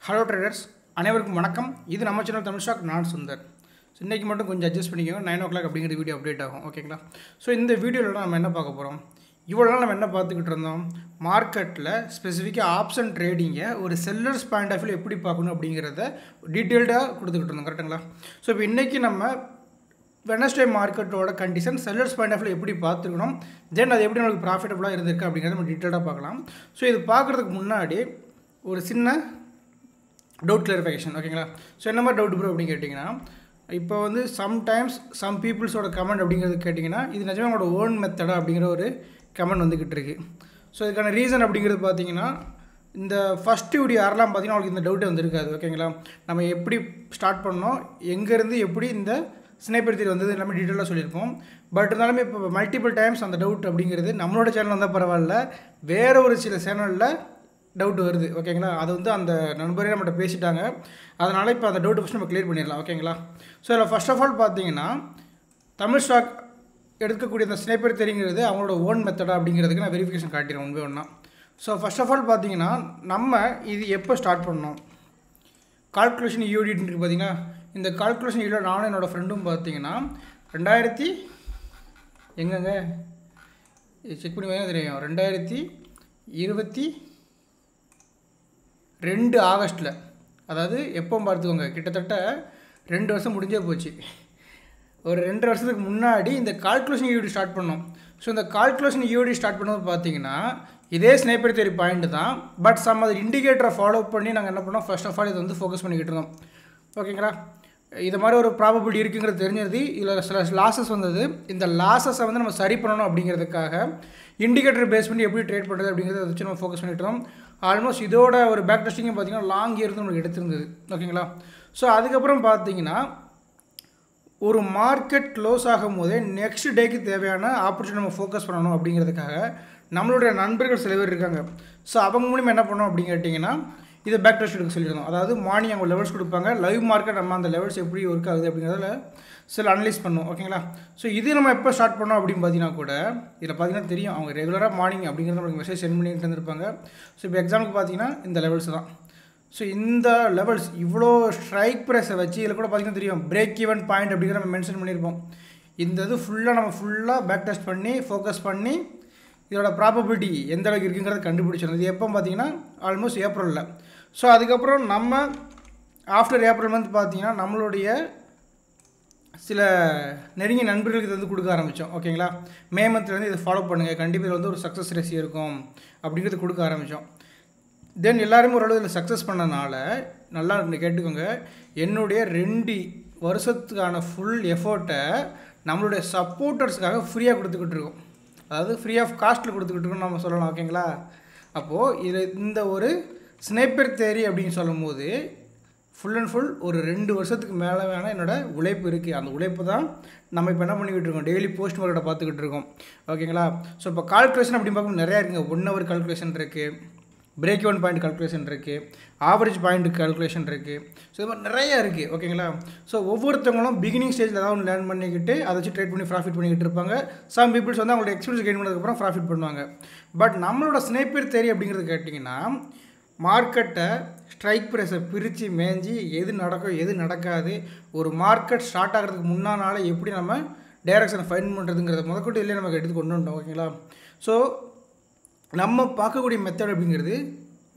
Hello traders, அனைவருக்கும் வணக்கம். இது நம்ம சேனல் தமிழ் ஸ்டாக். நான் சுந்தர். ஸோ இன்றைக்கி மட்டும் கொஞ்சம் அட்ஜஸ்ட் பண்ணிக்கோங்க. 9 o'clock அப்படிங்கிற வீடியோ அப்டேட் ஆகும். ஓகேங்களா? ஸோ இந்த வீடியோவில் நம்ம என்ன பார்க்க போகிறோம், இவ்வளோ நாள் நம்ம என்ன பார்த்துக்கிட்டு இருந்தோம், மார்க்கெட்டில் ஸ்பெசிஃபிக்காக ஆப்ஷன் ட்ரேடிங்கை ஒரு செல்லர்ஸ் பாயிண்ட் ஆஃப் வியூ எப்படி பார்க்கணும் அப்படிங்கிறத டீட்டெயில்டாக கொடுத்துக்கிட்டு இருந்தோம். கரெக்டுங்களா? ஸோ இப்போ இன்றைக்கி நம்ம வெனஸ்டே மார்க்கெட்டோட condition sellers point of view எப்படி பார்த்துக்கணும், தென் அது எப்படி நமக்கு ப்ராஃபிட்டபுளாக இருந்திருக்கு அப்படிங்கிறத நம்ம டீட்டெயிலாக பார்க்கலாம். ஸோ இது பார்க்குறதுக்கு முன்னாடி ஒரு சின்ன டவுட் கிளாரிஃபிகேஷன். ஓகேங்களா? ஸோ என்ன மாதிரி டவுட் ப்ரோ அப்படின்னு கேட்டிங்கன்னா, இப்போ வந்து சம்டைம்ஸ் சம் பீப்புள்ஸோட கமெண்ட் அப்படிங்கிறது கேட்டிங்கன்னா, இது நிஜமாக உங்களோட ஓன் மெத்தடா அப்படிங்கிற ஒரு கமெண்ட் வந்துக்கிட்டு இருக்குது. ஸோ இதுக்கான ரீசன் அப்படிங்கிறது பார்த்தீங்கன்னா, இந்த ஃபஸ்ட்டு வீடியோ யாரெல்லாம் பார்த்தீங்கன்னா அவங்களுக்கு இந்த டவுட்டே வந்துருக்காது. ஓகேங்களா? நம்ம எப்படி ஸ்டார்ட் பண்ணோம், எங்கேருந்து எப்படி இந்த ஸ்னைப்பர் தீரி வந்தது எல்லாமே டீட்டெயிலாக சொல்லியிருப்போம். பட் இருந்தாலுமே இப்போ மல்டிபிள் டைம்ஸ் அந்த டவுட் அப்படிங்கிறது நம்மளோட சேனல் வந்தால் பரவாயில்ல, வேறு ஒரு சில சேனலில் டவுட் வருது. ஓகேங்களா? அது வந்து அந்த நண்பரே நம்மகிட்ட பேசிட்டாங்க. அதனால் இப்போ அந்த டவுட் ஃபஸ்ட் நம்ம கிளியர் பண்ணிடலாம். ஓகேங்களா? ஸோ இதில் ஃபஸ்ட் ஆஃப் ஆல் பார்த்தீங்கன்னா, தமிழ் ஸ்டாக் எடுக்கக்கூடிய இந்த ஸ்னைப்பர் தெரிங்கிறது அவங்களோட ஓன் மெத்தடா அப்படிங்கிறதுக்கு நான் வெரிஃபிகேஷன் காட்டிடுறேன் ஒன்று ஒன்றா. ஸோ ஃபஸ்ட் ஆஃப் ஆல் பார்த்தீங்கன்னா, நம்ம இது எப்போ ஸ்டார்ட் பண்ணோம், கால்குலேஷன் யூடின்னு இருக்குது பார்த்தீங்கன்னா, இந்த கால்குலேஷன் யூடியோ நானும் என்னோடய ஃப்ரெண்டும் பார்த்தீங்கன்னா 2000 எங்கங்க செக் பண்ணி பார்த்தீங்கன்னா தெரியும், 2022 ஆகஸ்ட்டில், அதாவது எப்போ பார்த்துக்கோங்க, கிட்டத்தட்ட 2 வருஷம் முடிஞ்சே போச்சு. ஒரு 2 வருஷத்துக்கு முன்னாடி இந்த கால்குலேஷன் யூடி ஸ்டார்ட் பண்ணோம். ஸோ இந்த கால்குலேஷன் யூடி ஸ்டார்ட் பண்ணும்போது பார்த்தீங்கன்னா இதே ஸ்னைப்பர் தியரி பாயிண்ட் தான். பட் சம் அது இண்டிகேட்டரை ஃபாலோ பண்ணி நாங்கள் என்ன பண்ணோம், ஃபர்ஸ்ட் ஆஃப் ஆல் இதை வந்து ஃபோக்கஸ் பண்ணிக்கிட்டு இருந்தோம். ஓகேங்களா? இது மாதிரி ஒரு ப்ராபபிலிட்டி இருக்குங்கிறது தெரிஞ்சது. இதில் சில லாஸஸ் வந்தது. இந்த லாஸஸை வந்து நம்ம சரி பண்ணணும் அப்படிங்கிறதுக்காக இண்டிகேட்டர் பேஸ் பண்ணி எப்படி ட்ரேட் பண்ணுறது அப்படிங்கிறத வச்சு நம்ம ஃபோக்கஸ் பண்ணிட்டோம். ஆல்மோஸ்ட் இதோட ஒரு பேக் டெஸ்டிங்கும் பார்த்தீங்கன்னா லாங் இயர்ஸ் நம்மளுக்கு எடுத்திருந்தது. ஓகேங்களா? ஸோ அதுக்கப்புறம் பார்த்தீங்கன்னா ஒரு மார்க்கெட் க்ளோஸ் ஆகும் போதே நெக்ஸ்ட் டேக்கு தேவையான ஆப்பர்ச்சுனிட்டி நம்ம ஃபோக்கஸ் பண்ணணும் அப்படிங்கிறதுக்காக நம்மளுடைய நண்பர்கள் சில பேர் இருக்காங்க. ஸோ அவங்க மூலிமா என்ன பண்ணோம் அப்படின்னு கேட்டிங்கன்னா, இதை பேக் டெஸ்ட் எடுக்க சொல்லியிருந்தோம். அதாவது மார்னிங் அவங்க லெவல்ஸ் கொடுப்பாங்க, லைவ் மார்க்கெட் நம்ம அந்த லெவல்ஸ் எப்படி ஒர்க் ஆகுது அப்படிங்கிறத சில அனலைஸ் பண்ணுவோம். ஓகேங்களா? ஸோ இது நம்ம எப்போ ஸ்டார்ட் பண்ணோம் அப்படின்னு பார்த்தீங்கன்னா கூட இதில் பார்த்தீங்கன்னா தெரியும், அவங்க ரெகுலராக மார்னிங் அப்படிங்கிறத நம்மளுக்கு மெசேஜ் சென்ட் பண்ணிட்டு இருந்திருப்பாங்க. ஸோ இப்போ எக்ஸாம்பிளுக்கு பார்த்தீங்கன்னா இந்த லெவல்ஸ் தான். ஸோ இந்த லெவல்ஸ் இவ்வளோ ஸ்ட்ரைக் ப்ரைஸை வச்சு இதில் கூட பார்த்தீங்கன்னா தெரியும் பிரேக் ஈவன் பாயிண்ட் அப்படிங்கிற நம்ம மென்ஷன் பண்ணியிருப்போம். இந்த இது ஃபுல்லாக பேக் டெஸ்ட் பண்ணி ஃபோக்கஸ் பண்ணி இதோட ப்ராபபிலிட்டி எந்த அளவுக்கு இருக்குங்கிறத கண்டுபிடிச்சிருந்தது. இது எப்போ பார்த்தீங்கன்னா ஆல்மோஸ்ட் ஏப்ரலில். ஸோ அதுக்கப்புறம் நம்ம ஆஃப்டர் ஏப்ரல் மந்த் பார்த்தீங்கன்னா நம்மளுடைய சில நெருங்கிய நண்பர்களுக்கு இது வந்து கொடுக்க ஆரம்பித்தோம். ஓகேங்களா? மே மந்த்லேருந்து இதை ஃபாலோ பண்ணுங்கள், கண்டிப்பாக இதில் வந்து ஒரு சக்ஸஸ் ரேஷியோ இருக்கும் அப்படிங்கிறது கொடுக்க ஆரம்பித்தோம். தென் எல்லாருமே ஓரளவு இதில் சக்ஸஸ் பண்ணனால நல்லா கேட்டுக்கோங்க, என்னுடைய 2 வருஷத்துக்கான ஃபுல் எஃபோர்ட்டை நம்மளுடைய சப்போர்ட்டர்ஸுக்காக ஃப்ரீயாக கொடுத்துக்கிட்டு இருக்கோம். அதாவது ஃப்ரீ ஆஃப் காஸ்ட்டில் கொடுத்துக்கிட்டு இருக்கோம்னு நம்ம சொல்லலாம். ஓகேங்களா? அப்போது இது இந்த ஒரு ஸ்னைப்பர் தேரி அப்படின்னு சொல்லும் போது ஃபுல் அண்ட் ஃபுல் ஒரு 2 வருஷத்துக்கு மேலே வேணால் என்னோடய உழைப்பு இருக்குது. அந்த உழைப்பு தான் நம்ம இப்போ என்ன பண்ணிக்கிட்டு இருக்கோம், டெய்லி போஸ்ட் மார்க்கெட்டை பார்த்துக்கிட்டு இருக்கோம். ஓகேங்களா? ஸோ இப்போ கால்குலேஷன் அப்படின்னு பார்க்கும்போது நிறையா இருக்குங்க. 1 hour கால்குலேஷன் இருக்குது, பிரேக் ஈவன் பாயிண்ட் கால்குலேஷன் இருக்குது, ஆவரேஜ் பாயிண்ட் கால்குலேஷன் இருக்குது. ஸோ இது மாதிரி நிறையா இருக்குது. ஓகேங்களா? ஸோ ஒவ்வொருத்தவங்களும் பிகினிங் ஸ்டேஜில் ஏதாவது ஒன்று லேர்ன் பண்ணிக்கிட்டு அதை வச்சு ட்ரேட் பண்ணி ப்ராஃபிட் பண்ணிக்கிட்டு இருப்பாங்க. சம் பீப்புள்ஸ் வந்து அவங்களோட எக்ஸ்பீரியன்ஸ் கெயின் பண்ணதுக்கப்புறம் ப்ராஃபிட் பண்ணுவாங்க. பட் நம்மளோட ஸ்னைப்பர் தேரி அப்படிங்கிறது கேட்டிங்கன்னா, மார்க்கெட்டை ஸ்ட்ரைக் ப்ரைஸை பிரித்து மேஞ்சி எது நடக்கும் எது நடக்காது, ஒரு மார்க்கெட் ஸ்டார்ட் ஆகிறதுக்கு முன்னானால எப்படி நம்ம டைரக்ஷனை ஃபைண்ட் பண்ணுறதுங்கிறத முதற்கொண்டு இல்லையே நமக்கு எடுத்து கொண்டு வந்துட்டோம். ஓகேங்களா? ஸோ நம்ம பார்க்கக்கூடிய மெத்தட் அப்படிங்கிறது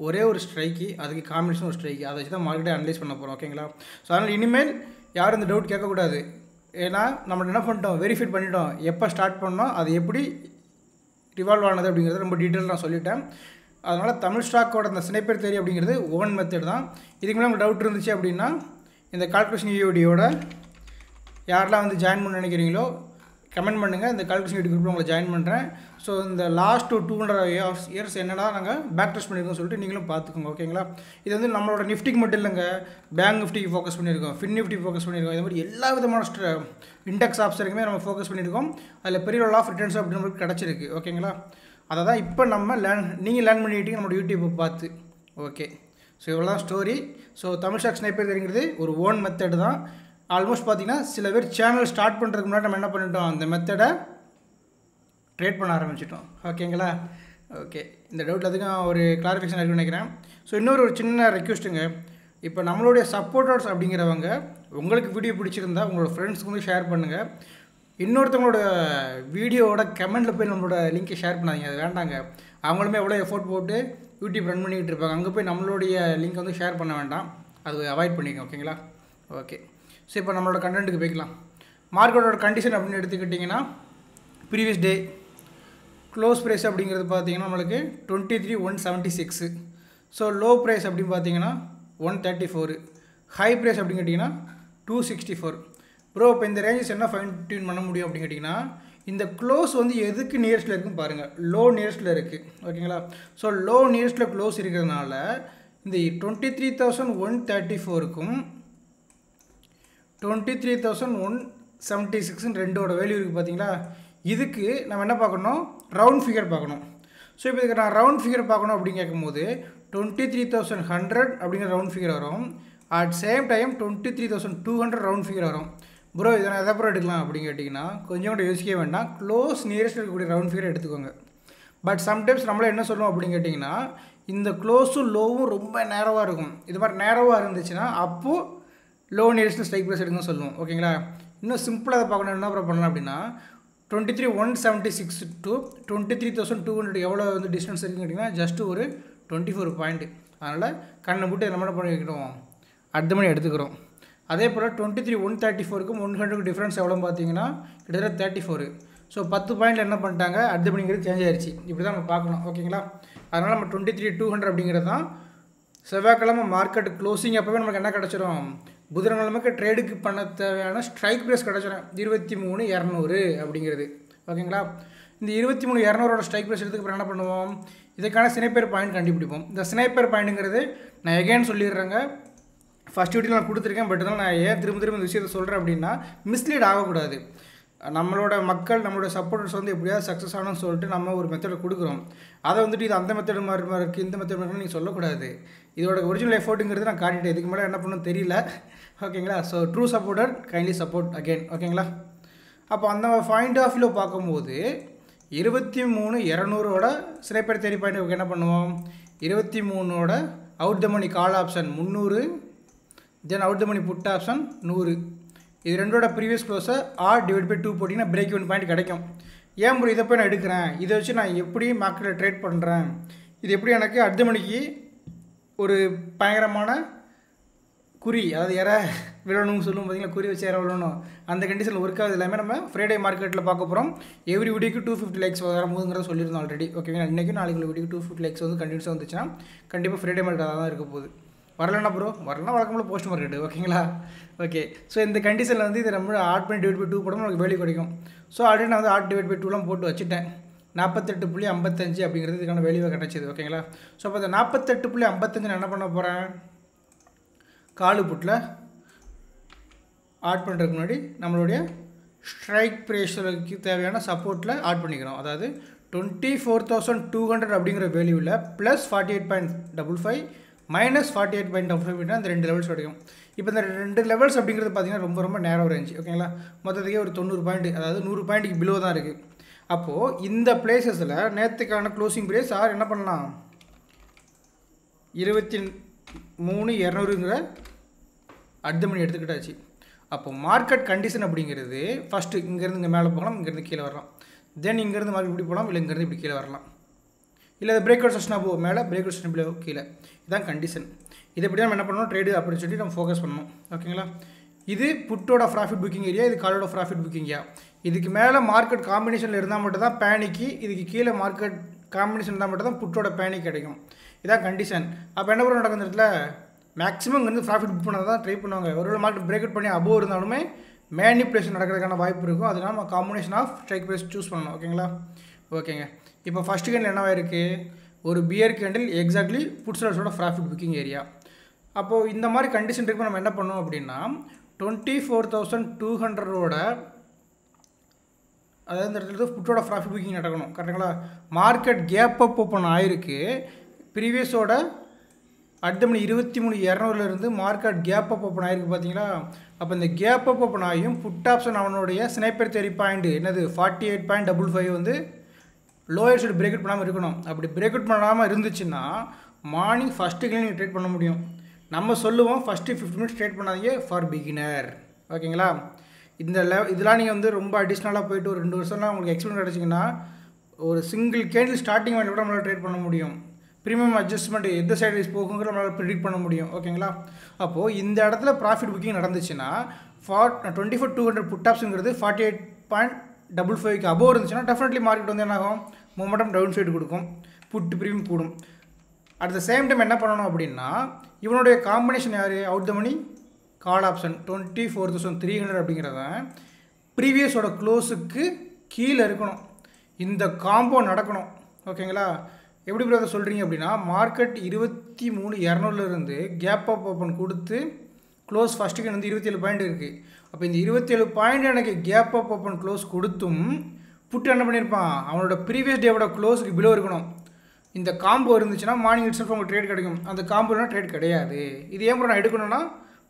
ஒரே ஒரு ஸ்ட்ரைக்கு, அதுக்கு காம்பினேஷன் ஒரு ஸ்ட்ரைக்கு, அதை வச்சு தான் மார்க்கெட்டை அனலைஸ் பண்ண போகிறோம். ஓகேங்களா? ஸோ அதனால் இனிமேல் யாரும் இந்த டவுட் கேட்கக்கூடாது. ஏன்னா நம்ம என்ன பண்ணிட்டோம், வெரிஃபை பண்ணிட்டோம், எப்போ ஸ்டார்ட் பண்ணோம், அது எப்படி ரிவால்வ் ஆனது அப்படிங்கிறத ரொம்ப டீட்டெயில் நான் சொல்லிட்டேன். அதனால் தமிழ் ஸ்டாக்கோட இந்த ஸ்னைப்பர் தேரி அப்படிங்கிறது ஓன் மெத்தட் தான். இதுக்கு மேலே உங்களுக்கு டவுட் இருந்துச்சு அப்படின்னா இந்த கால்குலேஷன் யூடியோட யாரெல்லாம் வந்து ஜாயின் பண்ண நினைக்கிறீங்களோ கமெண்ட் பண்ணுங்கள். இந்த கால்குலேஷன் யூடி குரூப்பில் உங்களை ஜாயின் பண்ணுறேன். ஸோ இந்த லாஸ்ட் 200 இயர்ஸ் என்னடா நாங்கள் பேக் டெஸ்ட் பண்ணியிருக்கோம் சொல்லிட்டு நீங்களும் பார்த்துக்கோங்க. ஓகேங்களா? இது வந்து நம்மளோட நிஃப்டிக்கு மட்டும் இல்லைங்க, பேங்க் நிஃப்டிக்கு ஃபோக்கஸ் பண்ணியிருக்கோம், ஃபின் நிஃப்டி ஃபோக்கஸ் பண்ணியிருக்கோம். இது மாதிரி எல்லா விதமான இண்டெக்ஸ் ஆப்ஷனுக்குமே நம்ம ஃபோக்கஸ் பண்ணியிருக்கோம். அதில் பெரிய லெவல் ஆஃப் ரிட்டர்ன்ஸ் அப்படி நம்மளுக்கு கிடச்சிருக்கு. ஓகேங்களா? அதை தான் இப்போ நம்ம நீங்கள் லேர்ன் பண்ணிக்கிட்டீங்க நம்மளோட யூடியூப்பை பார்த்து. ஓகே, ஸோ இவ்வளோ தான் story. So Tamil stock sniper தெரிங்கிறது ஒரு ஓன் மெத்தட் தான். ஆல்மோஸ்ட் பார்த்தீங்கன்னா சில பேர் சேனல் ஸ்டார்ட் பண்ணுறதுக்கு முன்னாடி நம்ம என்ன பண்ணிட்டோம், அந்த மெத்தடை ட்ரேட் பண்ண ஆரம்பிச்சிட்டோம். ஓகேங்களா? ஓகே, இந்த டவுட்டில் அதுக்கும் ஒரு கிளாரிஃபிகேஷன் இருக்குன்னு நினைக்கிறேன். ஸோ இன்னொரு சின்ன ரெக்வெஸ்ட்டுங்க, இப்போ நம்மளுடைய சப்போர்ட்டர்ஸ் அப்படிங்கிறவங்க உங்களுக்கு வீடியோ பிடிச்சிருந்தா உங்களோட ஃப்ரெண்ட்ஸ்க்கு வந்து ஷேர் பண்ணுங்கள். இன்னொருத்தவங்களோட வீடியோவோட கமெண்ட்டில் போய் நம்மளோட லிங்க்கை ஷேர் பண்ணாதீங்க, அது வேண்டாங்க. அவங்களுமே எவ்வளோ எஃபோர்ட் போட்டு யூடியூப் ரன் பண்ணிக்கிட்டு இருப்பாங்க, அங்கே போய் நம்மளுடைய லிங்க் வந்து ஷேர் பண்ண வேண்டாம், அது அவாய்ட் பண்ணிக்கோங்க. ஓகேங்களா? ஓகே. ஸோ இப்போ நம்மளோட கண்டென்ட்டுக்கு போய்க்கலாம். மார்க்கெட்டோட கண்டிஷன் அப்படின்னு எடுத்துக்கிட்டிங்கன்னா ப்ரீவியஸ் டே க்ளோஸ் ப்ரைஸ் அப்படிங்கிறது பார்த்தீங்கன்னா நம்மளுக்கு 23,176. ஸோ லோ ப்ரைஸ் அப்படின்னு பார்த்தீங்கன்னா 134. ஹை ப்ரைஸ் அப்படின்னு கேட்டிங்கன்னா 264. ப்ரோ இப்போ இந்த ரேஞ்சஸ் என்ன ஃபைன் டியூன் பண்ண முடியும் அப்படின்னு கேட்டிங்கன்னா இந்த க்ளோஸ் வந்து எதுக்கு நியரஸ்ட்டில் இருக்குன்னு பாருங்கள். லோ நியரஸ்ட்டில் இருக்குது. ஓகேங்களா? ஸோ லோ நியரஸ்ட்டில் க்ளோஸ் இருக்கிறதுனால இந்த 23,134க்கும் 23,176 ரெண்டோட வேல்யூ இருக்குது பார்த்தீங்களா? இதுக்கு நம்ம என்ன பார்க்கணும், ரவுண்ட் ஃபிகர் பார்க்கணும். ஸோ இப்போ இதுக்கு நான் ரவுண்ட் ஃபிகர் பார்க்கணும் அப்படின்னு கேட்கும்போது 23,100 அப்படிங்கிற ரவுண்ட் ஃபிகர் வரும். At same time 23,200 round figure வரும். ப்ரோ இதை நான் எதப்புறம் எடுக்கலாம் அப்படின்னு கேட்டிங்கன்னா கொஞ்சம் கூட யோசிக்கவே வேண்டாம், க்ளோஸ் நியரஸ்ட் இருக்கக்கூடிய ரவுண்ட் ஃபிகர் எடுத்துக்கோங்க. பட் சம்டைம்ஸ் நம்மளே என்ன சொல்லுவோம் அப்படின்னு கேட்டிங்கன்னா இந்த க்ளோஸும் லோவும் ரொம்ப நேரவாக இருக்கும். இது மாதிரி நேரவாக இருந்துச்சுன்னா அப்போது லோ நியரஸ்ட் ஸ்ட்ரைக் ப்ரைஸ் எடுக்கணும்னு சொல்லுவோம். ஓகேங்களா? இன்னும் சிம்பிளாக அதை பார்க்கணும், என்ன பண்ணலாம் அப்படின்னா 23,176 to 23,200 எவ்வளோ வந்து டிஸ்டன்ஸ் இருக்குன்னு கேட்டிங்கன்னா ஜஸ்ட்டு ஒரு 24 பாயிண்ட். அதனால் கண்ணை போட்டு என்ன பண்ணி வைக்கணும், அடுத்த மணி எடுத்துக்கிறோம். அதே போல் 23,134க்கும் 100க்கும் டிஃப்ரென்ஸ் எவ்வளோன்னு பார்த்தீங்கன்னா கிட்டத்தட்ட 34. ஸோ 10 பாயிண்டில் என்ன பண்ணிட்டாங்க, அடுத்த மணிங்கிறது சேஞ்ச் ஆயிடுச்சு. இப்படி தான் நம்ம பார்க்கணும். ஓகேங்களா? அதனால் நம்ம 23,200 அப்படிங்கிறது தான் செவ்வாய்க்கிழமை மார்க்கெட் க்ளோசிங் அப்போவே நமக்கு என்ன கிடச்சிரும், புதன்கிழமைக்கு ட்ரேடுக்கு பண்ண தேவையான ஸ்ட்ரைக் ப்ரைஸ் கிடச்சிடும் 23,200 அப்படிங்கிறது. ஓகேங்களா? இந்த 23,200 ஸ்ட்ரைக் ப்ரைஸ் எடுத்துக்கு அப்புறம் என்ன பண்ணுவோம், இதுக்கான ஸ்னைப்பர் பாயிண்ட் கண்டுபிடிப்போம். இந்த ஸ்னைப்பர் பாயிண்ட்டுங்கிறது நான் எகைன் சொல்லிடுறேங்க, ஃபஸ்ட் வீடியோ நான் கொடுத்துருக்கேன். பட் தான் நான் ஏன் திரும்ப இந்த விஷயத்தை சொல்கிறேன் அப்படின்னா மிஸ்லீட் ஆகக்கூடாது. நம்மளோட மக்கள் நம்மளோட சப்போர்ட்டர்ஸ் வந்து எப்படியாவது சக்ஸஸ் ஆகணும்னு சொல்லிட்டு நம்ம ஒரு மெத்தடை கொடுக்குறோம். அதை வந்துட்டு இது அந்த மெத்தட் மாதிரி இருக்குது, இந்த மெத்தட் மாதிரி நீங்கள் சொல்லக்கூடாது. இதோட ஒரிஜினல் எஃபோர்ட்டுங்கிறது நான் காட்டிட்டேன், இதுக்கு மேலே என்ன பண்ணணும் தெரியல. ஓகேங்களா? So true supporter kindly support again. ஓகேங்களா? அப்போ அந்த பாயிண்ட் ஆஃப் வியூவில் பார்க்கும்போது 23,200ஓட ஸ்னைப்பர் தேரி பாயிண்ட் என்ன பண்ணுவோம், 23ஓட out the money call option 300, then out the money put option 100. இது ரெண்டோட ப்ரீவியஸ் க்ளோஸை R/2 போட்டிங்கன்னா பிரேக் இவன் பாயிண்ட் கிடைக்கும். ஏன் ப்ரோ இதை போய் நான் எடுக்கிறேன், இதை வச்சு நான் எப்படி மார்க்கெட்டில் ட்ரேட் பண்ணுறேன், இது எப்படி எனக்கு அடுத்த மணிக்கு ஒரு பயங்கரமான குறி, அதாவது இற விழணும்னு சொல்லுவோம் பார்த்தீங்களா, குறி வச்சு இற விழணும், அந்த கண்டிஷனில் ஒர்க் ஆகுது. எல்லாமே நம்ம ஃப்ரைடே மார்க்கெட்டில் பார்க்க போகிறோம். எவ்ரி வீடியோக்கு 250 லைக்ஸ் வரும்போதுங்கிறத சொல்லியிருந்தோம் ஆல்ரெடி. ஓகேங்களா? இன்றைக்கும் நாளைக்கு வீடியோக்கு 250 லைக்ஸ் வந்து கண்டினியூஸாக வந்துச்சுன்னா கண்டிப்பாக ஃப்ரைடே மார்க்கெட்டாக தான் இருக்க போகுது. வரலன்னா ப்ரோ, வரலாம் வழக்கம்போல போஸ்ட் மார்க்கெட்டு. ஓகேங்களா? ஓகே. ஸோ இந்த கண்டிஷனில் வந்து இது நம்ம R/2 போடணும், நமக்கு வேல்யூ கிடைக்கும். ஸோ ஆல்ரெடி நான் வந்து R/2 போட்டு வச்சுட்டேன். 48.55 அப்படிங்கிறது இதுக்கான வேல்யூவை கிடச்சிது. ஓகேங்களா? ஸோ அப்போ இந்த 48.55 நான் என்ன பண்ண போகிறேன், காலு புட்டில் ஆட் பண்ணுறதுக்கு முன்னாடி நம்மளுடைய ஸ்ட்ரைக் ப்ரைஸுக்கு தேவையான சப்போர்ட்டில் ஆட் பண்ணிக்கிறோம். அதாவது 24,200 அப்படிங்கிற வேல்யூவில் ப்ளஸ் 48.55 மைனஸ் 48.55 அந்த 2 லெவல்ஸ் கிடைக்கும். இப்போ இந்த 2 லெவல்ஸ் அப்படிங்கிறது பார்த்திங்கன்னா ரொம்ப ரொம்ப நேரோ ரேஞ்ச். ஓகேங்களா? மொத்தத்துக்கே ஒரு 90 பாயிண்ட், அதாவது 100 பாயிண்ட்டுக்கு பிலோ தான் இருக்குது. அப்போது இந்த பிளேசஸில் நேற்றுக்கான க்ளோசிங் ப்ரைஸ் ஆர் என்ன பண்ணலாம், 23,200ங்கிற அடுத்த மணி எடுத்துக்கிட்டாச்சு. அப்போ மார்க்கெட் கண்டிஷன் அப்படிங்கிறது ஃபஸ்ட்டு இங்கேருந்து இங்கே மேலே போகலாம், இங்கேருந்து கீழே வரலாம், தென் இங்கேருந்து மார்க்கெட் இப்படி போகலாம், இல்லை இங்கேருந்து இப்படி கீழே வரலாம், இல்லை பிரேக் அவுட் செஷனாக போகும் மேலே, பிரேக் அவுட் செஷன் பிலோ கீழே. இதுதான் கண்டிஷன். இதை எப்படி நம்ம என்ன பண்ணணும், ட்ரேடு அப்படின்னு சொல்லி நம்ம ஃபோக்கஸ் பண்ணணும். ஓகேங்களா? இது புட்டோட ப்ராஃபிட் புக்கிங் ஏரியா, இது காலோட ப்ராஃபிட் புக்கிங் ஏரியா. இதுக்கு மேலே மார்க்கெட் காம்பினேஷனில் இருந்தால் மட்டும் தான் பேனிக்கு, இதுக்கு கீழே மார்க்கெட் காம்பினேஷன் இருந்தால் மட்டும் தான் புட்டோட பேனிக் கிடைக்கும். இதான் கண்டிஷன். அப்போ என்ன பண்ண நடக்குது இடத்துல, மேக்ஸிமம் இங்கேருந்து ப்ராஃபிட் புக் பண்ண தான் ட்ரை பண்ணுவாங்க. ஒருவேளை மார்க்கெட் பிரேக் அவுட் பண்ணி அபோவ் இருந்தாலுமே மேனிப்புலேஷன் நடக்கிறதுக்கான வாய்ப்பு இருக்கும். அதனால் நம்ம combination of strike price choose பண்ணணும். ஓகேங்களா? ஓகேங்க. இப்போ ஃபஸ்ட்டு கேண்டில் என்னவா இருக்குது, ஒரு பியர் கேண்டில், எக்ஸாக்ட்லி புட்ஸோட ப்ராஃபிட் புக்கிங் ஏரியா. அப்போது இந்த மாதிரி கண்டிஷன் இருக்கு நம்ம என்ன பண்ணோம் அப்படின்னா 24,200ஓட, அதாவது இந்த இடத்துல புட்டோட ப்ராஃபிட் புக்கிங் நடக்கணும். கரெக்டுங்களா? மார்க்கெட் கேப் அப் ஓப்பன் ஆகிருக்கு. ப்ரீவியஸோட அடுத்த மணி 23,200லேருந்து மார்க்கெட் கேப் அப் ஓப்பன் ஆகிருக்கு பார்த்தீங்களா? அப்போ இந்த கேப் அப் ஓப்பன் ஆகியும் புட் ஆப்ஷன் அவனுடைய ஸ்னைப்பர் தேரி பாயிண்ட் என்னது 48.55 வந்து லோயர் சைடு பிரேக் அவுட் பண்ணாமல் இருக்கணும். அப்படி பிரேக் அவுட் பண்ணாமல் இருந்துச்சுன்னா மார்னிங் ஃபஸ்ட்டு கிளை நீங்கள் ட்ரேட் பண்ண முடியும். நம்ம சொல்லுவோம் ஃபஸ்ட்டு 50 மினிட்ஸ் ட்ரேட் பண்ணாதீங்க ஃபார் பிகினர். ஓகேங்களா? இதெல்லாம் நீங்கள் வந்து ரொம்ப அடிஷ்னலாக போயிட்டு ஒரு 2 வருஷம்லாம் உங்களுக்கு எக்ஸ்பீரியன்ஸ் கிடச்சிங்கன்னா ஒரு சிங்கிள் கேண்டில் ஸ்டார்டிங் வேலை கூட நம்மளால் ட்ரேட் பண்ண முடியும். ப்ரீமியம் அட்ஜஸ்ட்மெண்ட் எந்த சைடு போகுங்கிற நம்மளால் ப்ரிடிக்ட் பண்ண முடியும். ஓகேங்களா? அப்போது இந்த இடத்துல ப்ராஃபிட் புக்கிங் நடந்துச்சுன்னா 24,200 புட் ஆப்ஷனுங்கிறது 48.55க்கு அபோவ் இருந்துச்சுன்னா டெஃபினெட்லி மார்க்கெட் வந்து என்ன ஆகும், மொமெண்டம் டவுன் சைடு கொடுக்கும், புட் ப்ரீமியம் கூடும். அட் த சேம் டைம் என்ன பண்ணணும் அப்படின்னா இவனுடைய காம்பினேஷன் யார், out the money call option 24,300 அப்படிங்கிறத ப்ரீவியஸோட க்ளோஸுக்கு கீழே இருக்கணும். இந்த காம்போ நடக்கணும். ஓகேங்களா? எப்படி பிரதர் சொல்கிறீங்க அப்படின்னா மார்க்கெட் 23,200 கேப் அப் ஓப்பன் கொடுத்து க்ளோஸ் ஃபஸ்ட்டுக்கு வந்து 27 பாயிண்ட் இருக்குது. அப்போ இந்த 27 பாயிண்ட் எனக்கு கேப் அப் ஓப்பன் க்ளோஸ் கொடுத்தும் புட்டு என்ன பண்ணியிருப்பான், அவனோட ப்ரீவியஸ் டேவோட க்ளோஸுக்கு பிலோ இருக்கணும். இந்த காம்போ இருந்துச்சுன்னா மார்னிங் இட் செல்ஃப் உங்களுக்கு ட்ரேட் கிடைக்கும். அந்த காம்போனா ட்ரேட் கிடையாது. இது ஏன் நான் எடுக்கணும்னா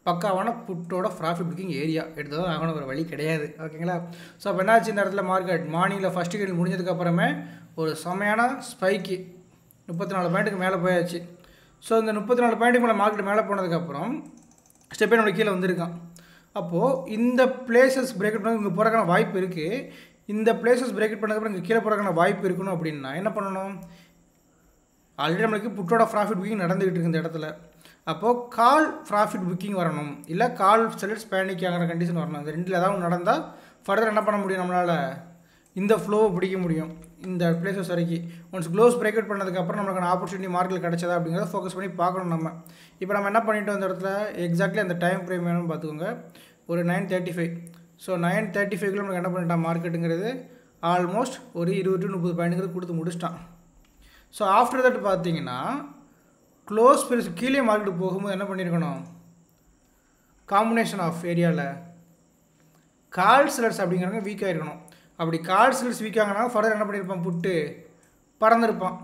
பக்காவான புட்டோட ப்ராஃபிட் புக்கிங் ஏரியா எடுத்து தான் ஆகணும், ஒரு வழி கிடையாது. ஓகேங்களா? ஸோ அப்போ என்னாச்சு, இந்த இடத்துல மார்க்கெட் மார்னிங்கில் ஃபஸ்ட்டு கேண்டில் முடிஞ்சதுக்கப்புறமே ஒரு செமையான ஸ்பைக்கு 34 பாயிண்ட்டுக்கு மேலே போயாச்சு. ஸோ இந்த 34 பாயிண்ட்டுக்கு மேலே மார்க்கெட் மேலே போனதுக்கப்புறம் ஸ்டெப் என்னோட கீழே வந்திருக்கான். அப்போது இந்த பிளேசஸ் பிரேக்கெட் பண்ண இங்கே போகிறக்கான வாய்ப்பு இருக்குது. இந்த பிளேசஸ் பிரேக்கெட் பண்ணதுக்கப்புறம் இங்கே கீழே போகிறக்கான வாய்ப்பு இருக்கணும் அப்படின்னா என்ன பண்ணணும், ஆல்ரெடி நம்மளுக்கு புட்டோட ப்ராஃபிட் புக்கிங் நடந்துகிட்டு இருக்கு இந்த இடத்துல. அப்போது கால் ப்ராஃபிட் புக்கிங் வரணும், இல்லை கால் செல்லர்ஸ் பேனிக் ஆகிற கண்டிஷன் வரணும். இந்த ரெண்டில் ஏதாவது நடந்தால் ஃபர்தர் என்ன பண்ண முடியும், நம்மளால் இந்த ஃப்ளோவை பிடிக்க முடியும் இந்த பிளேசஸ் வரைக்கும். ஒன்ஸ் க்ளோஸ் பிரேக்அவுட் பண்ணதுக்கப்புறம் நம்மளுக்கான ஆப்பர்ச்சுனிட்டி மார்க்கெட்டில் கிடச்சதா அப்படிங்கிறத ஃபோக்கஸ் பண்ணி பார்க்கணும் நம்ம. இப்போ நம்ம என்ன பண்ணிட்டோம் இந்த இடத்துல எக்ஸாக்ட்லி அந்த டைம் ஃப்ரேம் வேணும்னு பார்த்துக்கோங்க, ஒரு 9:35. ஸோ 9:35க்குள்ள நமக்கு என்ன பண்ணிட்டான் மார்க்கெட்டுங்கிறது ஆல்மோஸ்ட் ஒரு 20-30 பாயிண்ட்டுங்கிறது கொடுத்து முடிச்சிட்டான். ஸோ ஆஃப்டர் தட் பார்த்தீங்கன்னா க்ளோஸ் பெருசு கீழே மார்க்கெட்டு போகும்போது என்ன பண்ணியிருக்கணும், காம்பினேஷன் ஆஃப் ஏரியாவில் கால் செல்லர்ஸ் அப்படிங்கிறவங்க வீக்காக இருக்கணும். அப்படி கால் செல்லர்ஸ் வீக் ஆகினா ஃபர்தர் என்ன பண்ணியிருப்பான், புட்டு பறந்துருப்பான்.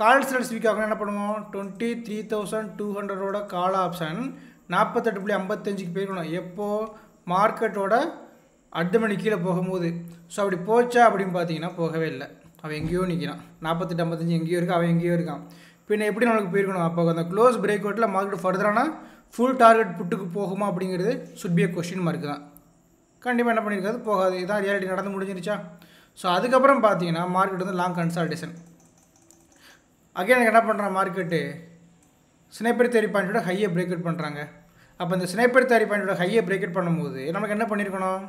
கால் செல்லர்ஸ் வீக் ஆகணும் என்ன பண்ணுவோம், 23,200 கால் ஆப்ஷன் 48.55க்கு போயிருக்கணும். எப்போது மார்க்கெட்டோட அடுத்த மணி கீழே போகும்போது. ஸோ அப்படி போச்சா அப்படின்னு பார்த்தீங்கன்னா போகவே இல்லை, அவன் எங்கேயோ நிற்கிறான். 48.55 எங்கேயோ இருக்குது, அவன் எங்கேயோ இருக்கான். பின்ன எப்படி நம்மளுக்கு போயிருக்கணும், அப்போ அந்த க்ளோஸ் பிரேக் அவுட்டில் மார்க்கெட் ஃபர்தரான ஃபுல் டார்கெட் புட்டுக்கு போகுமா அப்படிங்கிறது சுட் பி கொஸ்டின் மார்க் தான். கண்டிப்பாக என்ன பண்ணியிருக்காது, போகாது. இதுதான் ரியாலிட்டி, நடந்து முடிஞ்சிருச்சா. ஸோ அதுக்கப்புறம் பார்த்தீங்கன்னா மார்க்கெட் வந்து லாங் கன்சால்டேஷன். அகைன் எனக்கு என்ன பண்ணுறான் மார்க்கெட்டு, ஸ்னைப்பர் தேரி பாயிண்ட்டோட ஹையை பிரேக் அவுட் பண்ணுறாங்க. அப்போ இந்த ஸ்னைப்பர் தேரி பாயிண்ட்டோட ஹையை பிரேக் அவுட் பண்ணும்போது நமக்கு என்ன பண்ணியிருக்கணும்,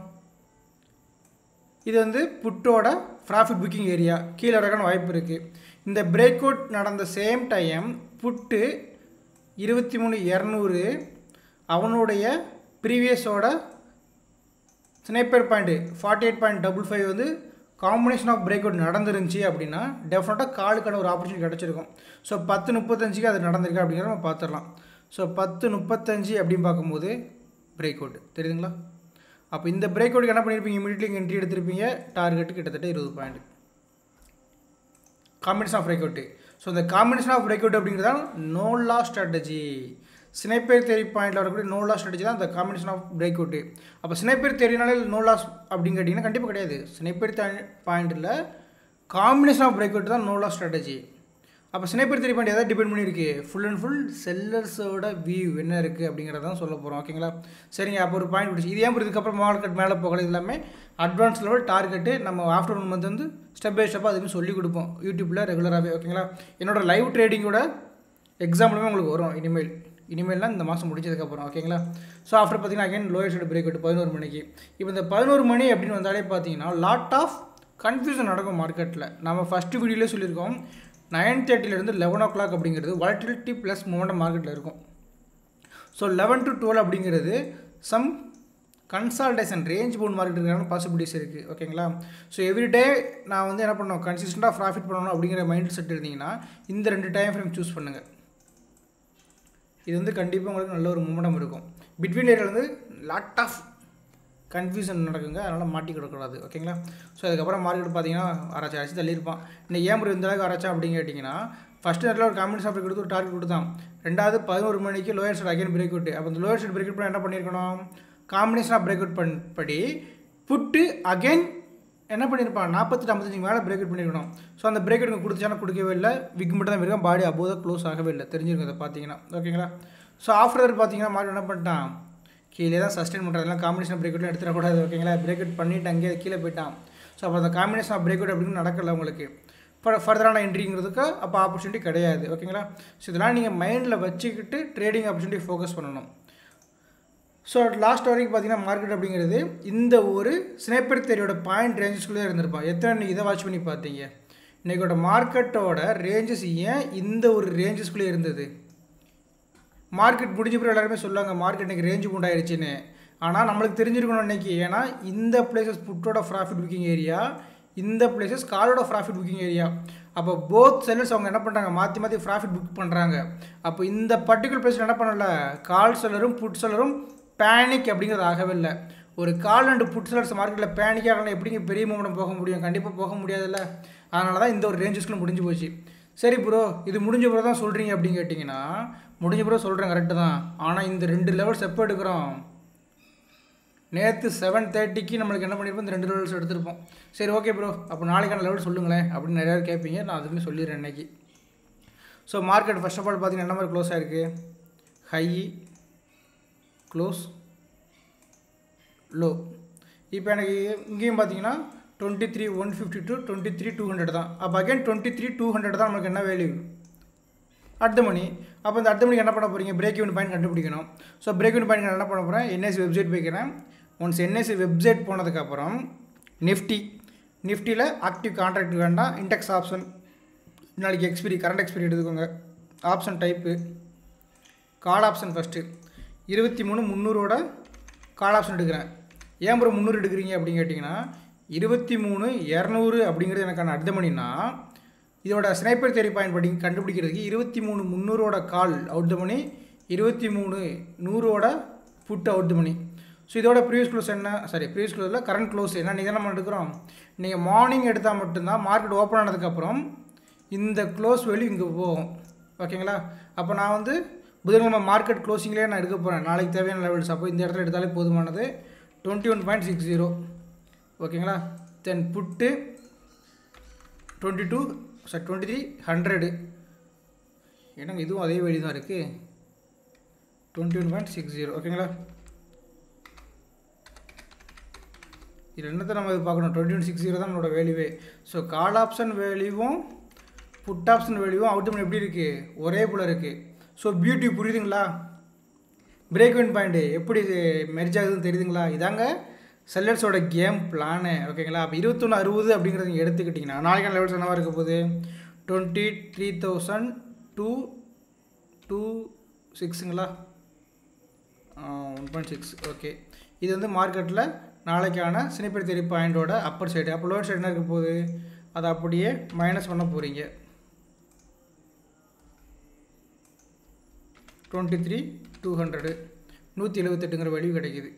இது வந்து புட்டோட ப்ராஃபிட் புக்கிங் ஏரியா கீழே வரக்கான வாய்ப்பு இருக்குது. இந்த பிரேக் அவுட் நடந்த சேம் டைம் புட்டு 23,200 அவனுடைய ப்ரீவியஸோட ஸ்னைப்பர் பாயிண்ட்டு 48.55 வந்து காம்பினேஷன் ஆஃப் பிரேக் அவுட் நடந்துருந்துச்சு அப்படின்னா டெஃபினட்டாக காலுக்கான ஒரு ஆப்பர்ச்சுனிட்டி கிடச்சிருக்கும். ஸோ 10:35க்கு அது நடந்திருக்கு அப்படிங்கிறத நம்ம பார்த்துடலாம். ஸோ 10:35 அப்படின்னு பார்க்கும்போது பிரேக் அவுட் தெரியுதுங்களா. அப்போ இந்த பிரேக் அவுட்டுக்கு என்ன பண்ணியிருப்பீங்க, இமீடியட்லி என்ட்ரி எடுத்திருப்பீங்க, டார்கெட்டு கிட்டத்தட்ட 20 point combination of break out. So இந்த காம்பினேஷன் ஆஃப் பிரேக் அவுட் அப்படிங்கிறதான் no loss strategy. Sniper theory பாயிண்டில் வரக்கூடிய நோ லாஸ் ஸ்ட்ராட்டஜி தான் இந்த காம்பினேஷன் ஆஃப் பிரேக் அவுட்டு. அப்போ ஸ்னைப்பர் தேரினாலே நோ லாஸ் அப்படின்னு கேட்டிங்கன்னா கண்டிப்பாக கிடையாது. ஸ்னைப்பர் பாயிண்டில் காம்பினேஷன் ஆஃப் பிரேக் அவுட் தான் நோ லாஸ் ஸ்ட்ராட்டஜி. அப்போ ஸ்னைப்பர் தேரி பாயிண்ட் எதாவது டிபெண்ட் பண்ணியிருக்கு, ஃபுல் அண்ட் ஃபுல் செல்லர்ஸோட வியூ என்ன இருக்குது அப்படிங்கிறதான் சொல்ல போகிறோம். ஓகேங்களா, சரிங்க. அப்போ ஒரு பாயிண்ட் பிடிச்சி இது ஏன் இதுக்கப்புறம் மார்க்கெட் மேலே போகல, இது எல்லாமே அட்வான்ஸ் லெவல் டார்கெட்டு நம்ம ஆஃப்டர் 1 மந்த் வந்து ஸ்டெப் பை ஸ்டெப்பாக அதுவும் சொல்லிக் கொடுப்போம் யூடியூப்பில் ரெகுலராகவே. ஓகேங்களா, என்னோடய லைவ் ட்ரேடிங்கோட எக்ஸாம்பிளுமே உங்களுக்கு வரும் இனிமேல்லாம் இந்த மாதம் முடிச்சதுக்கப்புறம். ஓகேங்களா, ஸோ ஆஃப்டர் பார்த்தீங்கன்னா again lower side break out 11 மணிக்கு. இப்போ இந்த 11 மணி அப்படின்னு வந்தாலே பார்த்தீங்கன்னா லாட் ஆஃப் கன்ஃபியூஷன் நடக்கும் மார்க்கெட்டில். நம்ம ஃபஸ்ட்டு வீடியோலேயே சொல்லியிருக்கோம் 9:30 11 o'clock அப்படிங்கிறது வாலட்டிலிட்டி ப்ளஸ் மூமெண்டம் மார்க்கெட்டில் இருக்கும். ஸோ 11 to 12 அப்படிங்கிறது some consultation range bound market இருக்கிற பாசிபிலிட்டிஸ் இருக்குது. ஓகேங்களா, ஸோ எவ்ரிடே நான் வந்து என்ன பண்ணணும், கன்சிஸ்டண்ட்டாக ப்ராஃபிட் பண்ணணும் அப்படிங்கிற மைண்ட் செட் இருந்தீங்கன்னா இந்த 2 டைம் ஃப்ரேம் சூஸ் பண்ணுங்கள். இது வந்து கண்டிப்பாக உங்களுக்கு நல்ல ஒரு மூமெண்டம் இருக்கும். பிட்வீன் ஏரியாவில் வந்து லாட் ஆஃப் கன்ஃபியூஷன் நடக்குங்க, அதனால் மாட்டி கொடுக்கூடாது. ஓகேங்களா, ஸோ அதுக்கப்புறம் மார்க்கெட் பார்த்தீங்கன்னா அரைச்சி தள்ளியிருப்பான். இன்னைக்கு ஏன் இந்த அளவுக்கு அரைச்சா அப்படின்னு கேட்டிங்கன்னா ஃபஸ்ட்டு நேரத்தில் ஒரு காம்பினேஷன் ஆஃப் கொடுத்து ஒரு டார்கெட் கொடுத்தான். ரெண்டாவது 11 மணிக்கு lower side again break out. அப்போ இந்த லோயர் சைடு பிரேக் அவுட் பண்ண என்ன பண்ணியிருக்கணும், காம்பினேஷன் ஆஃப் பிரேக் அவுட் படி புட்டு அகைன் என்ன பண்ணியிருப்பான் 48-55 மேலே பிரேக் அவுட் பண்ணியிருக்கணும். ஸோ அந்த பிரேக் அவுட் கொடுத்துச்சானா கொடுக்கவே இல்லை, விக் மட்டும் தான் இருக்கும், பாடி அப்போது க்ளோஸ் ஆகவே இல்லை, தெரிஞ்சிருக்கும் அதை பார்த்தீங்கன்னா. ஓகேங்களா, ஸோ ஆஃப்டர் தட் பார்த்தீங்கன்னா மார்க்கெட் என்ன பண்ணிட்டான், கீழே தான் சஸ்டெயின் பண்ணுறதுலாம் காம்பினேஷன் பிரேக் அவுட்லாம் எடுத்துடக்கூடாது. ஓகேங்களா, பிரேக் அவுட் பண்ணிவிட்டு அங்கேயே கீழே போயிட்டான். ஸோ அப்போ அந்த காம்பினேஷன் ஆஃப் பிரேக் அவுட் அப்படின்னு நடக்கல உங்களுக்கு. ஃபர்தரான என்ட்ரிங்கிறதுக்கு அப்போ ஆப்பர்ச்சுனிட்டி கிடையாது. ஓகேங்களா, ஸோ இதெல்லாம் நீங்கள் மைண்டில் வச்சுக்கிட்டு ட்ரேடிங் ஆப்பர்ச்சுனிட்டி ஃபோக்கஸ் பண்ணணும். ஸோ லாஸ்ட் வரைக்கும் பார்த்தீங்கன்னா மார்க்கெட் அப்படிங்கிறது இந்த ஒரு ஸ்னைப்பர் தேரியோட பாயிண்ட் ரேஞ்சஸ்குள்ளே இருந்திருப்பான். எத்தனை நீங்கள் இதை வாட்ச் பண்ணி பார்த்தீங்க? இன்றைக்கோட மார்க்கெட்டோட ரேஞ்சஸ் ஏன் இந்த ஒரு ரேஞ்சஸ்குள்ளே இருந்தது? மார்க்கெட் முடிஞ்ச பிறகு எல்லாருமே சொல்லுவாங்க மார்க்கெட் இன்றைக்கி ரேஞ்சு உண்டாயிருச்சுன்னு. ஆனால் நம்மளுக்கு தெரிஞ்சிருக்கணும் இன்றைக்கி, ஏன்னா இந்த பிளேசஸ் புட்டோட ப்ராஃபிட் புக்கிங் ஏரியா, இந்த பிளேசஸ் காலோட ப்ராஃபிட் புக்கிங் ஏரியா. அப்போ போத் செல்லர்ஸ் அவங்க என்ன பண்ணுறாங்க, மாற்றி மாற்றி ப்ராஃபிட் புக் பண்ணுறாங்க. அப்போ இந்த பர்டிகுலர் பிளேஸில் என்ன பண்ணல, கால் செல்லரும் புட் செல்லரும் பேனிக் அப்படிங்கிறது ஆகவே இல்லை. ஒரு கால் அண்டு புட் செல்லர்ஸ் மார்க்கெட்டில் பேனிக் ஆகலாம், எப்படிங்க பெரிய மூமெண்ட் போக முடியும்? கண்டிப்பாக போக முடியாதுல்ல. அதனால தான் இந்த ஒரு ரேஞ்சஸ்க்குள்ள முடிஞ்சு போச்சு. சரி ப்ரோ, இது முடிஞ்ச பிறகு தான் சொல்கிறீங்க அப்படின்னு கேட்டிங்கன்னா, முடிஞ்ச பிறகு சொல்கிறேன், கரெக்டு தான். ஆனால் இந்த 2 லெவல்ஸ் எப்போ எடுக்கிறோம்? நேற்று 7:30க்கு நம்மளுக்கு என்ன பண்ணியிருப்போம், இந்த 2 லெவல்ஸ் எடுத்திருப்போம். சரி ஓகே ப்ரோ, அப்போ நாளைக்கான லெவல் சொல்லுங்களேன் அப்படின்னு நிறையா பேர் கேட்பீங்க. நான் அதுக்குன்னு சொல்லிடுறேன் இன்றைக்கி. So market first of all பார்த்தீங்கன்னா என்ன மாதிரி க்ளோஸ் ஆகிருக்கு, ஹை க்ளோஸ் லோ. இப்போ எனக்கு இங்கேயும் பார்த்தீங்கன்னா 23,150 to 23,200 தான். அப்போ அகைன் 23,200 தான் நமக்கு என்ன வேல்யூ, அட் த மணி. அப்போ இந்த அடுத்த மணிக்கு என்ன பண்ண போகிறீங்க, பிரேக் ஈவன் பாயிண்ட் கண்டுபிடிக்கணும். ஸோ பிரேக் ஈவன் பாயிண்ட் என்ன பண்ண போகிறேன், என்எஸ்சி வெப்சைட் போய்க்கிறேன். ஒன்ஸ் என்எஸ்சி வெப்சைட் போனதுக்கப்புறம் நிஃப்டியில் ஆக்டிவ் கான்ட்ராக்ட் வேண்டாம், இண்டெக்ஸ் ஆப்ஷன், நாளைக்கு எக்ஸ்பிரி கரண்ட் எக்ஸ்பிரி எடுத்துக்கோங்க. Option type call option first 23,300 call option எடுக்கிறேன். ஏன் ப்ரோ 300 எடுக்கிறீங்க அப்படின்னு கேட்டிங்கன்னா, 23,200 அப்படிங்கிறது எனக்கான அடுத்த மணினா, இதோட ஸ்னைப்பர் தேரி பாயிண்ட் படி கண்டுபிடிக்கிறதுக்கு 23,300 call out the money, 23,100 put out the money. So இதோட ப்ரீவியஸ் க்ளோஸ் என்ன, சாரி ப்ரீவியஸ் க்ளோஸில் கரண்ட் க்ளோஸ் என்ன நீங்கள் நம்ம எடுக்கிறோம். நீங்கள் மார்னிங் எடுத்தால் மட்டும்தான் மார்க்கெட் ஓப்பன் ஆனதுக்கப்புறம் இந்த க்ளோஸ் வேல்யூ இங்கே போகும். ஓகேங்களா, அப்போ நான் வந்து புதன்கிழமை மார்க்கெட் க்ளோசிங்லேயே நான் எடுக்க போகிறேன். நாளைக்கு தேவையான லெவல்ஸ் அப்போ இந்த இடத்துல எடுத்தாலே போதுமானது. 21.60. ஓகேங்களா, தென் புட்டு 2300. ஏன்னா இதுவும் அதே வேல்யூ தான் இருக்குது, 21.60. ஓகேங்களா, இது என்னத்தை நம்ம இது பார்க்கணும், 21.60 தான் நம்மளோட வேல்யூவே. ஸோ கால் ஆப்ஷன் வேல்யூவும் புட் ஆப்ஷன் வேல்யூவும் அவுட் பண்ணி எப்படி இருக்குது, ஒரே போல் இருக்குது. ஸோ பியூட்டி புரியுதுங்களா, பிரேக் இவன் பாயிண்ட்டு எப்படி மெர்ஜ் ஆகுதுன்னு தெரியுதுங்களா? இதாங்க செல்லர்ஸோட கேம் பிளானு. ஓகேங்களா, அப்போ 21.60 அப்படிங்கிறது நீங்கள் எடுத்துக்கிட்டிங்கன்னா நாளைக்கான லெவல்ஸ் என்னவாக இருக்க போகுது, 23,226ங்களா, 1.6. ஓகே, இது வந்து மார்க்கெட்டில் நாளைக்கான ஸ்னைப்பர் தேரி பாயிண்டோட அப்பர் சைடு. அப்போ லோவர் சைடு என்ன இருக்க போகுது, அதை அப்படியே மைனஸ் பண்ண போகிறீங்க. 23,200 178ங்கிற வேல்யூ கிடைக்கிது.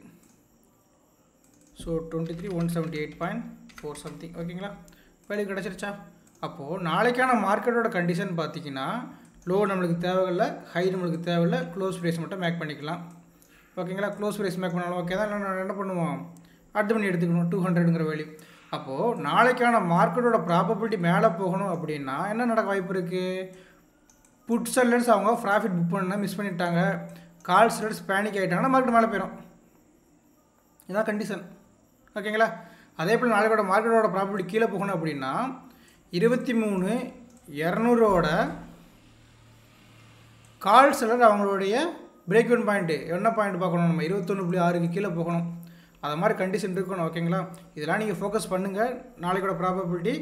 So 23,178.4 something. ஓகேங்களா, வேல்யூ கிடச்சிருச்சா? அப்போது நாளைக்கான மார்க்கெட்டோட கண்டிஷன் பார்த்திங்கன்னா, லோ நம்மளுக்கு தேவையில்லை, ஹை நம்மளுக்கு தேவையில்லை, க்ளோஸ் ப்ரைஸ் மட்டும் மேக் பண்ணிக்கலாம். ஓகேங்களா, க்ளோஸ் ப்ரைஸ் மேக் பண்ணாலும் ஓகே தான். நான் என்ன பண்ணுவோம், அடுத்த பண்ணி எடுத்துக்கணும் 200ங்கிற வேல்யூ. அப்போது நாளைக்கான மார்க்கெட்டோட ப்ராபபிலிட்டி மேலே போகணும் அப்படின்னா என்ன நடக்க வாய்ப்பு இருக்குது, புட் செல்லர்ஸ் அவங்க ப்ராஃபிட் புக் பண்ண மிஸ் பண்ணிட்டாங்க, கால் செல்லர்ஸ் பேனிக் ஆகிட்டாங்கன்னா மார்க்கெட் மேலே போயிடும். இதுதான் கண்டிஷன். ஓகேங்களா, அதே போல் நாளைக்கோட மார்க்கெட்டோட ப்ராபபிலிட்டி கீழே போகணும் அப்படின்னா 23,200 கால் செல்லர் அவங்களுடைய பிரேக் இவன் பாயிண்ட்டு என்ன பாயிண்ட் பார்க்கணும், நம்ம 21.6க்கு கீழே போகணும். அது மாதிரி கண்டிஷன் இருக்கணும். ஓகேங்களா, இதெல்லாம் நீங்கள் ஃபோக்கஸ் பண்ணுங்கள். நாளைக்கோட ப்ராபபிலிட்டி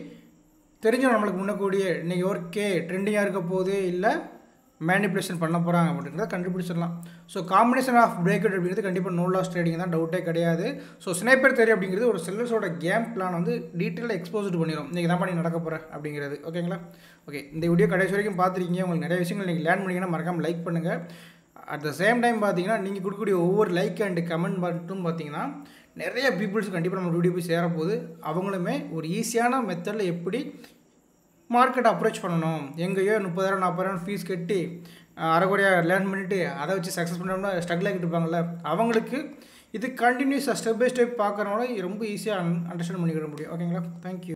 தெரிஞ்சிடும் நம்மளுக்கு முன்னக்கூடிய இன்றைக்கி ஓகே ட்ரெண்டிங்காக இருக்க போது இல்லை மேனிப்புலேஷன் பண்ண போகிறாங்க அப்படிங்கிறத கண்டுபிடிச்சிடலாம். So combination of break out அப்படிங்கிறது கண்டிப்பாக நோ லாஸ் ட்ரேடிங் தான், டவுட்டே கிடையாது. ஸோ ஸ்னைப்பர் தேரி அப்படிங்கிறது ஒரு செல்லர்ஸோட கேம் பிளான் வந்து டீட்டெயிலாக எக்ஸ்போஸ்ட் பண்ணிடும், இன்றைக்கி தான் பண்ணி நடக்க போகிறேன் அப்படிங்கிறது. ஓகேங்களா, ஓகே, இந்த வீடியோ கடைசி வரைக்கும் பார்த்துருக்கீங்க. உங்களுக்கு நிறைய விஷயங்கள் நீங்கள் லேர்ன் பண்ணிங்கன்னா மறக்காமல் லைக் பண்ணுங்கள். அட் த சேம் டைம் பார்த்தீங்கன்னா நீங்கள் கொடுக்கக்கூடிய ஒவ்வொரு லைக் அண்ட் கமெண்ட் மட்டும் பார்த்தீங்கன்னா நிறைய பீப்புள்ஸ் கண்டிப்பாக நம்ம வீடியோ போய் சேரப்போகுது. அவங்களுமே ஒரு ஈஸியான மெத்தடில் எப்படி மார்க்கெட் அப்ரோச் பண்ணணும், எங்கேயோ 30,000 40,000 ஃபீஸ் கட்டி அரைக்குறையாக லேர்ன் பண்ணிவிட்டு அதை வச்சு சக்ஸஸ் பண்ணோம்னா ஸ்ட்ரகிள் ஆகிட்டு இருப்பாங்கள்ல, அவங்களுக்கு இது கண்டினியூஸாக ஸ்டெப் பை ஸ்டெப் பார்க்குறவங்கள ரொம்ப ஈஸியாக அண்டர்ஸ்டாண்ட் பண்ணிக்கிட முடியும். ஓகேங்களா, தேங்க்யூ.